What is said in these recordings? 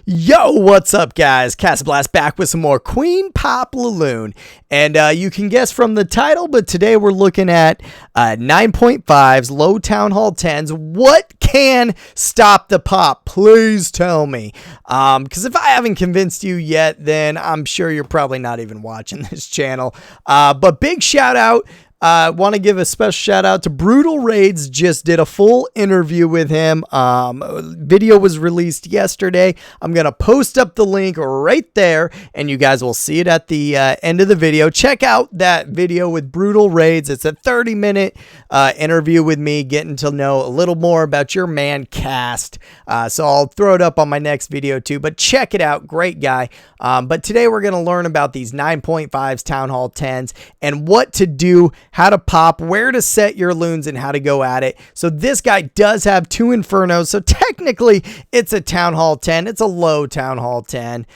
Yo, what's up, guys? Casablast back with some more Queen Pop Laloon. And you can guess from the title, but today we're looking at 9.5s, low Town Hall 10s. What can stop the pop? Please tell me. Because if I haven't convinced you yet, then I'm sure you're probably not even watching this channel. But big shout out. Want to give a special shout out to Brutal Raids. Just did a full interview with him. Video was released yesterday. I'm going to post up the link right there and you guys will see it at the end of the video. Check out that video with Brutal Raids. It's a 30-minute interview with me, getting to know a little more about your man Cast. So I'll throw it up on my next video too, but check it out. Great guy. But today we're going to learn about these 9.5s, Town Hall 10s, and what to do, how to pop, where to set your loons, and how to go at it. So this guy does have 2 Infernos, so technically it's a Town Hall 10. It's a low Town Hall 10,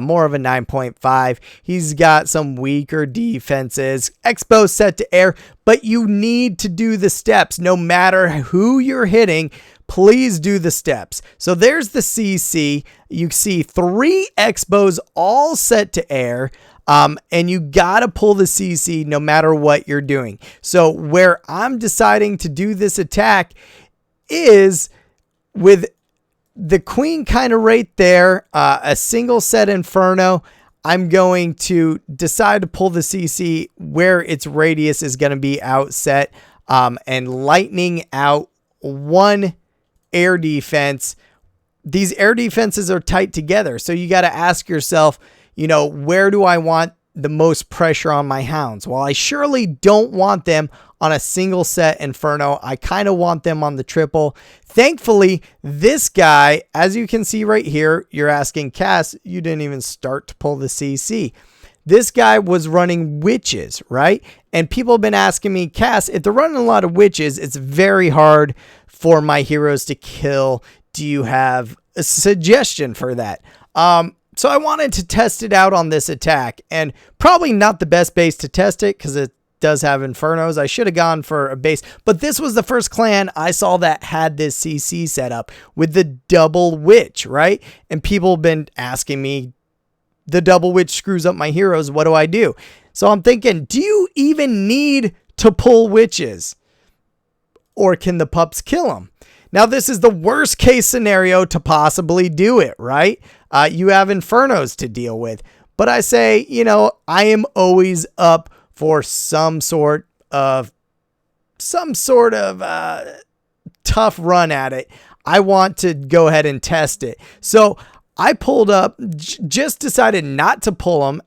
more of a 9.5. He's got some weaker defenses, Expo set to air, but you need to do the steps. No matter who you're hitting, please do the steps. So there's the CC. You see 3 Expos all set to air. And you gotta pull the CC no matter what you're doing. So where I'm deciding to do this attack is with the queen kind of right there, a single set Inferno. I'm going to decide to pull the CC where its radius is going to be outset, and lightning out 1 air defense. These air defenses are tight together. So you got to ask yourself, you know, where do I want the most pressure on my hounds? Well, I surely don't want them on a single set Inferno. I kind of want them on the triple. Thankfully, this guy, as you can see right here, you're asking, Cass, you didn't even start to pull the CC. This guy was running witches, right? And people have been asking me, Cass, if they're running a lot of witches, it's very hard for my heroes to kill. Do you have a suggestion for that? So I wanted to test it out on this attack, and probably not the best base to test it because it does have Infernos. I should have gone for a base, but this was the first clan I saw that had this CC set up with the double witch, right? And people have been asking me, the double witch screws up my heroes. What do I do? So I'm thinking, do you even need to pull witches? Or can the pups kill them? Now, this is the worst case scenario to possibly do it, right? You have Infernos to deal with. But I say, you know, I am always up for some sort of tough run at it. I want to go ahead and test it. So I pulled up, just decided not to pull them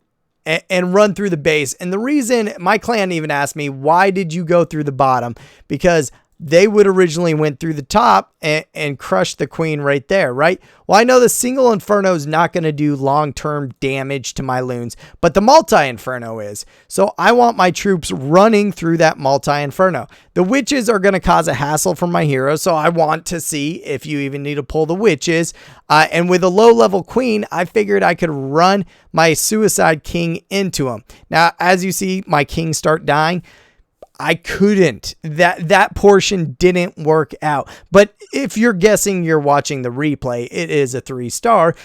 and run through the base. And the reason, my clan even asked me, why did you go through the bottom? Because they would originally went through the top and crushed the queen right there, right? Well, I know the single Inferno is not going to do long-term damage to my loons, but the multi-Inferno is. So I want my troops running through that multi-Inferno. The witches are going to cause a hassle for my heroes, so I want to see if you even need to pull the witches. And with a low-level queen, I figured I could run my Suicide King into them. Now, as you see, my kings start dying. I couldn't. That portion didn't work out. But if you're guessing you're watching the replay, it is a 3-star.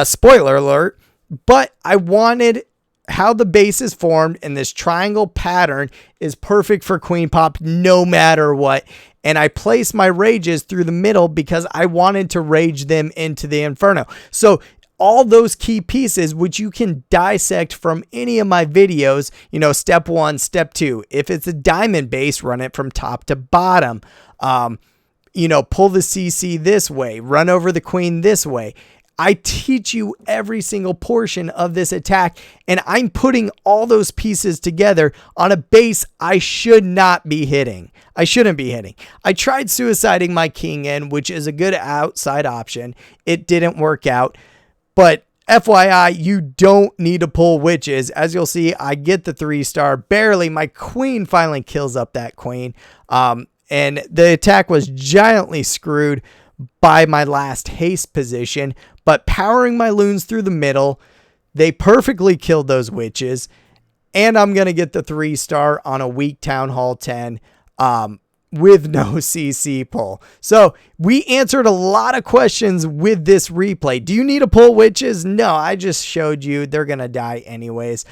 Spoiler alert. But I wanted how the base is formed, and this triangle pattern is perfect for Queen Pop no matter what. And I placed my rages through the middle because I wanted to rage them into the Inferno. So all those key pieces, which you can dissect from any of my videos, you know, step 1, step 2. If it's a diamond base, run it from top to bottom. You know, pull the CC this way, run over the queen this way. I teach you every single portion of this attack, and I'm putting all those pieces together on a base I should not be hitting. I shouldn't be hitting. I tried suiciding my king in, which is a good outside option. It didn't work out. But FYI, you don't need to pull witches. As you'll see, I get the 3-star barely. My queen finally kills up that queen. And the attack was giantly screwed by my last haste position. But powering my loons through the middle, they perfectly killed those witches. And I'm going to get the 3-star on a weak Town Hall 10. with no CC pull. So we answered a lot of questions with this replay. Do you need to pull witches? No, I just showed you they're going to die anyways.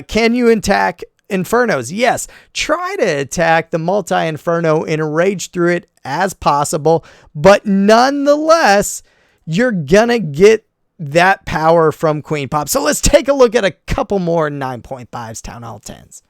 Can you attack Infernos? Yes. Try to attack the multi-Inferno and rage through it as possible. But nonetheless, you're going to get that power from Queen Pop. So let's take a look at a couple more 9.5s Town Hall 10s.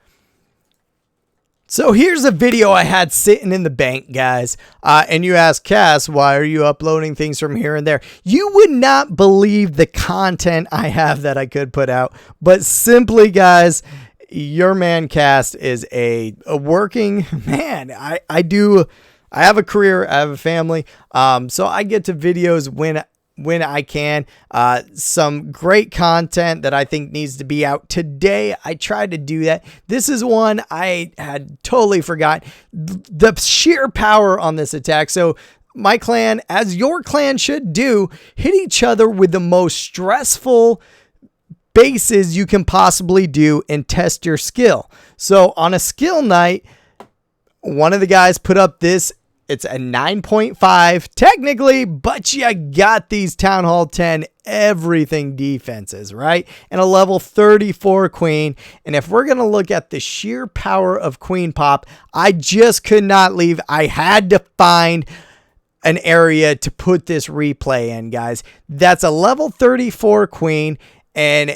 So here's a video I had sitting in the bank, guys. And you ask, Cass, why are you uploading things from here and there? You would not believe the content I have that I could put out. But simply, guys, your man Cass is a working man. I have a career, I have a family. So I get to videos when I can. Some great content that I think needs to be out today. I tried to do that. This is one I had totally forgot. The sheer power on this attack. So my clan, as your clan should do, hit each other with the most stressful bases you can possibly do and test your skill. So on a skill night, one of the guys put up this. It's a 9.5 technically, but you got these Town Hall 10 everything defenses, right? And a level 34 Queen. And if we're going to look at the sheer power of Queen Pop, I just could not leave. I had to find an area to put this replay in, guys. That's a level 34 Queen, and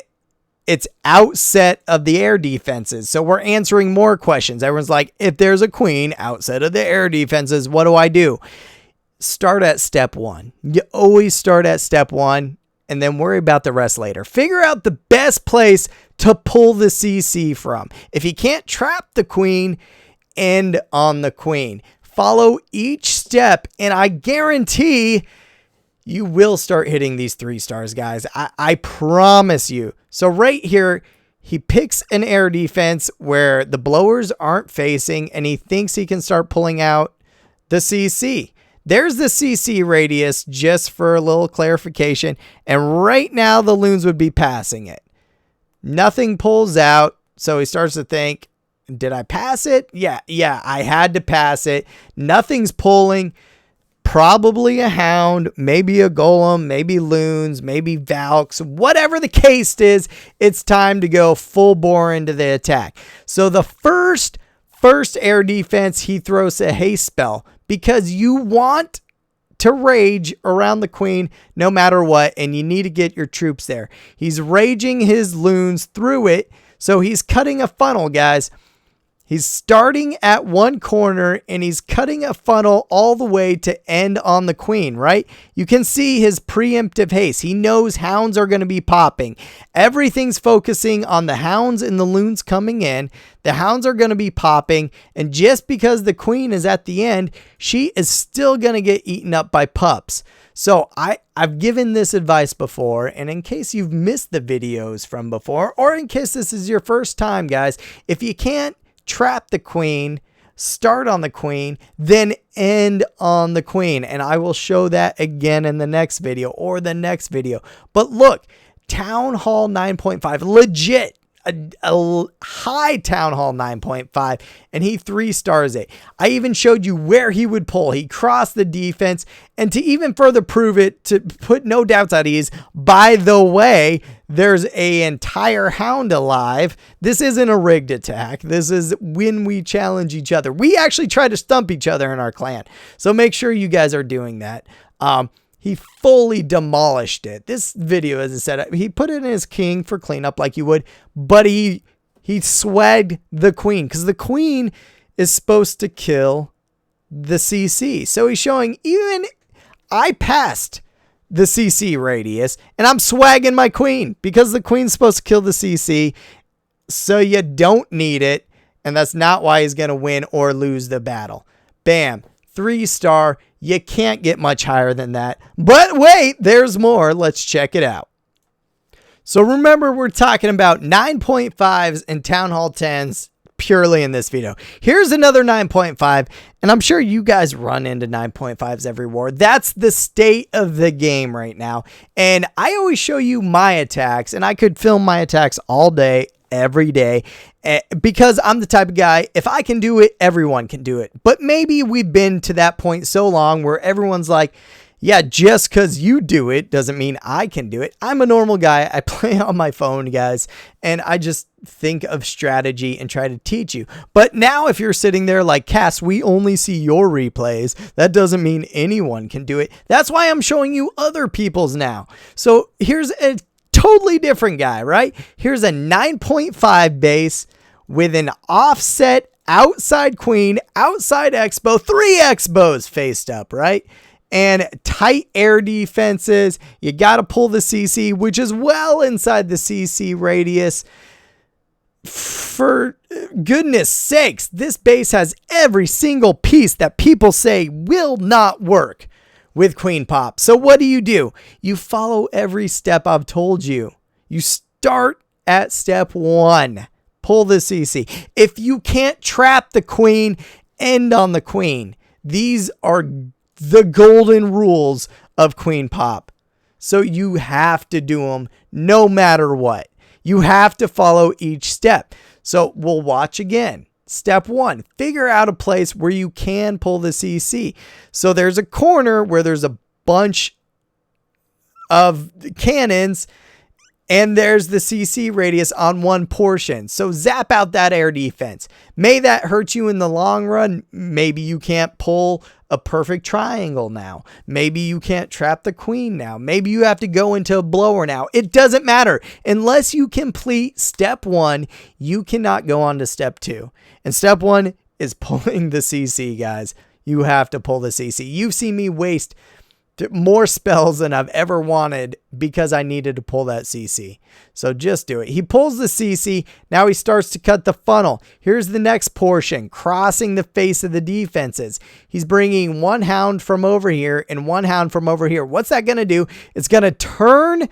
it's outset of the air defenses. So we're answering more questions. Everyone's like, if there's a Queen outset of the air defenses, what do I do? Start at step 1. You always start at step 1 and then worry about the rest later. Figure out the best place to pull the CC from. If you can't trap the Queen, end on the Queen. Follow each step, and I guarantee you will start hitting these 3 stars, guys. I promise you. So right here, he picks an air defense where the blowers aren't facing, and he thinks he can start pulling out the CC. There's the CC radius, just for a little clarification. And right now, the loons would be passing it. Nothing pulls out, so he starts to think, did I pass it? Yeah, I had to pass it. Nothing's pulling. Probably a hound, maybe a golem, maybe loons, maybe valks, whatever the case is, it's time to go full bore into the attack. So the first air defense, he throws a haste spell because you want to rage around the Queen no matter what, and you need to get your troops there. He's raging his loons through it, so he's cutting a funnel, guys. He's starting at one corner and he's cutting a funnel all the way to end on the Queen, right? You can see his preemptive haste. He knows hounds are going to be popping. Everything's focusing on the hounds and the loons coming in. The hounds are going to be popping. And just because the Queen is at the end, she is still going to get eaten up by pups. So I've given this advice before, and in case you've missed the videos from before, or in case this is your first time, guys, if you can't trap the Queen, start on the Queen, then end on the Queen. And I will show that again in the next video or the next video. But look, Town Hall 9.5, legit. A high Town Hall 9.5, and he 3 stars it. I even showed you where he would pull. He crossed the defense, and to even further prove it, to put no doubts at ease, by the way, there's an entire hound alive. This isn't a rigged attack. This is when we challenge each other. We actually try to stump each other in our clan, so make sure you guys are doing that. He fully demolished it. This video, as I said, he put it in his king for cleanup like you would, but he swagged the Queen because the Queen is supposed to kill the CC. So he's showing, even I passed the CC radius and I'm swagging my Queen because the Queen's supposed to kill the CC. So you don't need it. And that's not why he's going to win or lose the battle. Bam. 3-star. You can't get much higher than that. But wait, there's more. Let's check it out. So remember, we're talking about 9.5s and Town Hall 10s purely in this video. Here's another 9.5, and I'm sure you guys run into 9.5s every war. That's the state of the game right now. And I always show you my attacks, and I could film my attacks all day. every day because I'm the type of guy, if I can do it, everyone can do it. But maybe we've been to that point so long where everyone's like, yeah, just because you do it doesn't mean I can do it. I'm a normal guy. I play on my phone, guys, and I just think of strategy and try to teach you. But now if you're sitting there like, Cass, we only see your replays, that doesn't mean anyone can do it. That's why I'm showing you other people's now. So here's a totally different guy, right? Here's a 9.5 base with an offset outside queen, outside X-bow, 3 X-bows faced up, right? And tight air defenses. You got to pull the CC, which is well inside the CC radius. For goodness sakes, this base has every single piece that people say will not work with Queen Pop. So what do? You follow every step I've told you. You start at step 1. Pull the CC. If you can't trap the queen, end on the queen. These are the golden rules of Queen Pop. So you have to do them no matter what. You have to follow each step. So we'll watch again. Step 1, figure out a place where you can pull the CC. So there's a corner where there's a bunch of cannons and there's the CC radius on one portion. So zap out that air defense. May that hurt you in the long run. Maybe you can't pull a perfect triangle now. Maybe you can't trap the queen now. Maybe you have to go into a blower now. It doesn't matter. Unless you complete step 1, you cannot go on to step 2. And step 1 is pulling the CC, guys. You have to pull the CC. You've seen me waste more spells than I've ever wanted because I needed to pull that CC. So just do it. He pulls the CC. Now he starts to cut the funnel. Here's the next portion, crossing the face of the defenses. He's bringing 1 hound from over here and 1 hound from over here. What's that going to do? It's going to turn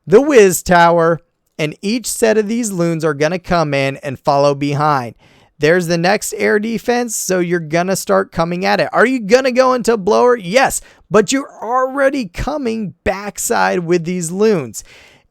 the Wiz Tower, and each set of these loons are going to come in and follow behind. There's the next air defense, so you're going to start coming at it. Are you going to go into a blower? Yes, but you're already coming backside with these loons.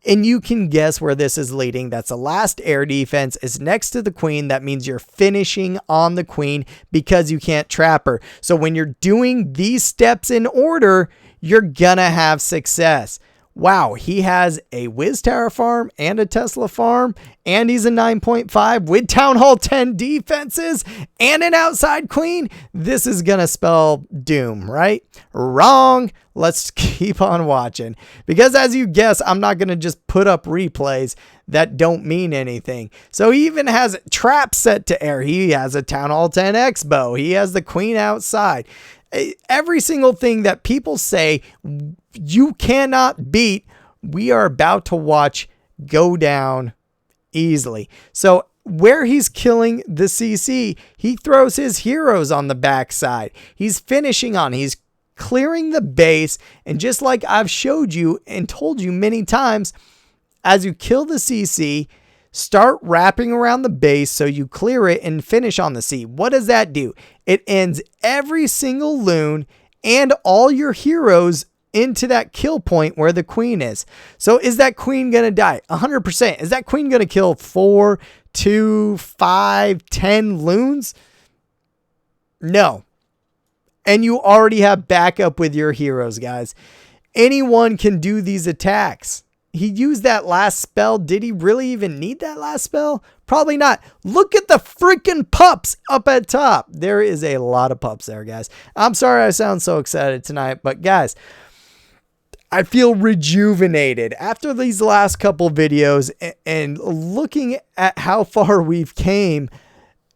And you can guess where this is leading. That's the last air defense is next to the queen. That means you're finishing on the queen because you can't trap her. So when you're doing these steps in order, you're going to have success. Wow, he has a Wiz Tower farm and a Tesla farm, and he's a 9.5 with Town Hall 10 defenses and an outside queen. This is going to spell doom, right? Wrong. Let's keep on watching. Because as you guess, I'm not going to just put up replays that don't mean anything. So he even has traps set to air. He has a Town Hall 10 X-bow. He has the queen outside. Every single thing that people say you cannot beat, we are about to watch go down easily. So where he's killing the CC, he throws his heroes on the backside. He's finishing on, he's clearing the base. And just like I've showed you and told you many times, as you kill the CC, start wrapping around the base so you clear it and finish on the C. What does that do? It ends every single loon and all your heroes into that kill point where the queen is. So is that queen going to die? 100%. Is that queen going to kill 4, 2, 5, 10 loons? No. And you already have backup with your heroes, guys. Anyone can do these attacks. He used that last spell. Did he really even need that last spell? Probably not. Look at the freaking pups up at top. There is a lot of pups there, guys. I'm sorry I sound so excited tonight, but guys, I feel rejuvenated after these last couple videos and looking at how far we've came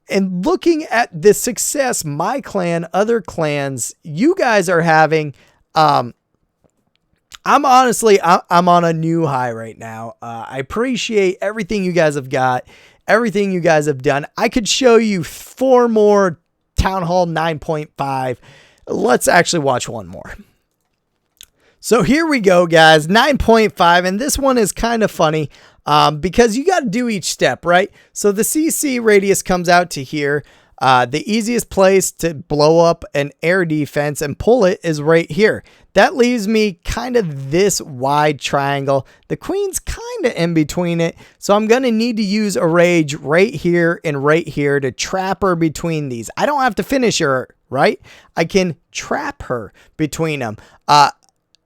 and looking at the success my clan, other clans, you guys are having. I'm on a new high right now. I appreciate everything you guys have got, everything you guys have done. I could show you 4 more Town Hall 9.5. Let's actually watch one more. So here we go, guys, 9.5, and this one is kind of funny because you got to do each step, right? So the CC radius comes out to here. The easiest place to blow up an air defense and pull it is right here. That leaves me kind of this wide triangle. The queen's kind of in between it, so I'm going to need to use a rage right here and right here to trap her between these. I don't have to finish her, right? I can trap her between them.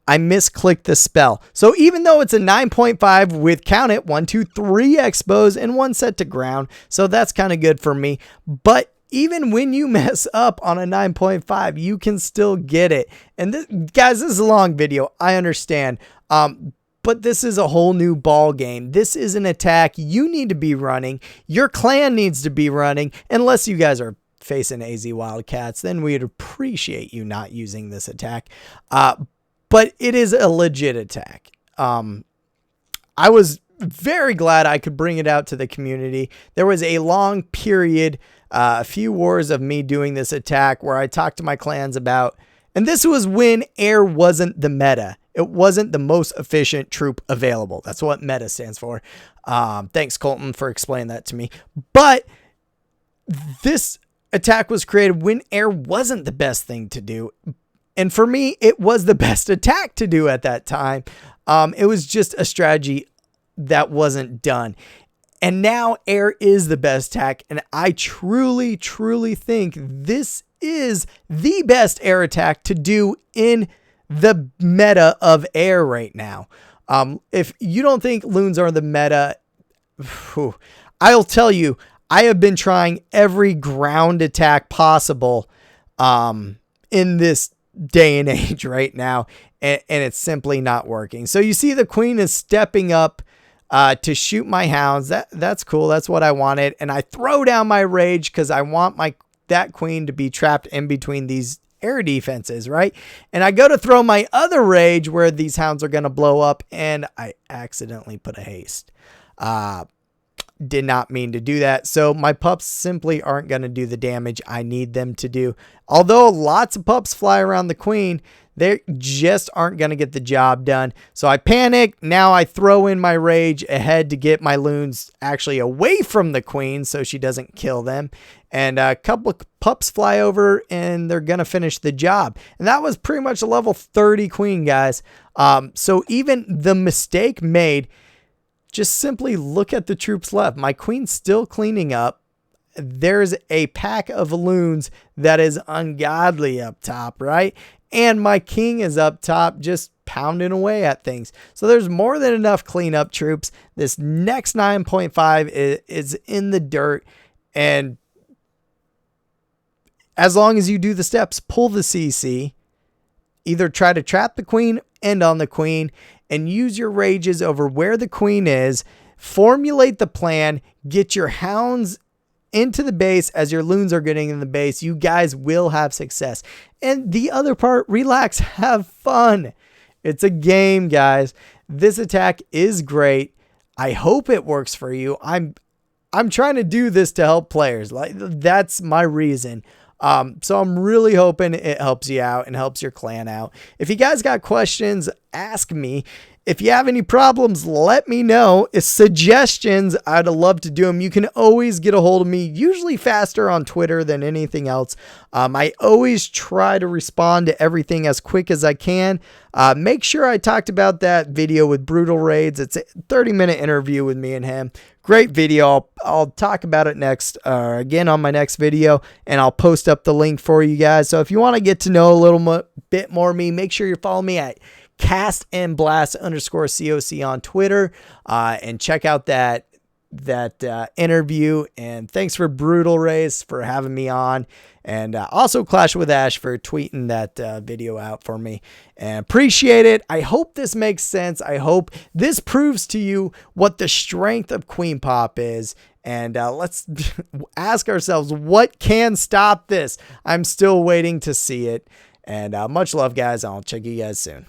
I misclicked the spell. So even though it's a 9.5 with, count it, 1, 2, 3 expos and 1 set to ground, so that's kind of good for me. But even when you mess up on a 9.5, you can still get it. And this, guys, this is a long video. I understand. But this is a whole new ball game. This is an attack you need to be running. Your clan needs to be running, unless you guys are facing AZ Wildcats. Then we'd appreciate you not using this attack. But it is a legit attack. I was very glad I could bring it out to the community. There was a long period, a few wars of me doing this attack where I talked to my clans about, and this was when air wasn't the meta. It wasn't the most efficient troop available. That's what meta stands for. Thanks, Colton, for explaining that to me. But this attack was created when air wasn't the best thing to do. And for me, it was the best attack to do at that time. It was just a strategy that wasn't done. And now air is the best attack. And I truly, truly think this is the best air attack to do in the meta of air right now. If you don't think loons are the meta, I'll tell you, I have been trying every ground attack possible in this day and age right now, and it's simply not working. So you see the queen is stepping up to shoot my hounds. That's cool. That's what I wanted. And I throw down my rage because I want that queen to be trapped in between these air defenses, right? And I go to throw my other rage where these hounds are going to blow up, and I accidentally put a haste. Did not mean to do that. So my pups simply aren't going to do the damage I need them to do. Although lots of pups fly around the queen, they just aren't going to get the job done. So I panic. Now I throw in my rage ahead to get my loons actually away from the queen so she doesn't kill them. And a couple of pups fly over and they're going to finish the job. And that was pretty much a level 30 queen, guys. So even the mistake made, just simply look at the troops left. My queen's still cleaning up. There's a pack of loons that is ungodly up top, right? And my king is up top just pounding away at things. So there's more than enough cleanup troops. This next 9.5 is in the dirt. And as long as you do the steps, pull the CC, either try to trap the queen, end on the queen, and use your rages over where the queen is, formulate the plan, get your hounds into the base as your loons are getting in the base. You guys will have success. And the other part, relax, have fun. It's a game, guys. This attack is great. I hope it works for you. I'm trying to do this to help players. Like, that's my reason. So I'm really hoping it helps you out and helps your clan out. If you guys got questions, ask me. If you have any problems, let me know. If suggestions, I'd love to do them. You can always get a hold of me, usually faster on Twitter than anything else. I always try to respond to everything as quick as I can. Make sure I talked about that video with Brutal Raids. It's a 30-minute interview with me and him. Great video. I'll talk about it next, again on my next video, and I'll post up the link for you guys. So if you want to get to know a little bit more of me, make sure you follow me at castandblast_COC on Twitter, and check out that interview. And thanks for Brutal Race for having me on, and also Clash with Ash for tweeting that video out for me, and appreciate it. I hope this makes sense. I hope this proves to you what the strength of Queen Pop is, and let's ask ourselves what can stop this. I'm still waiting to see it. And much love, guys. I'll check you guys soon.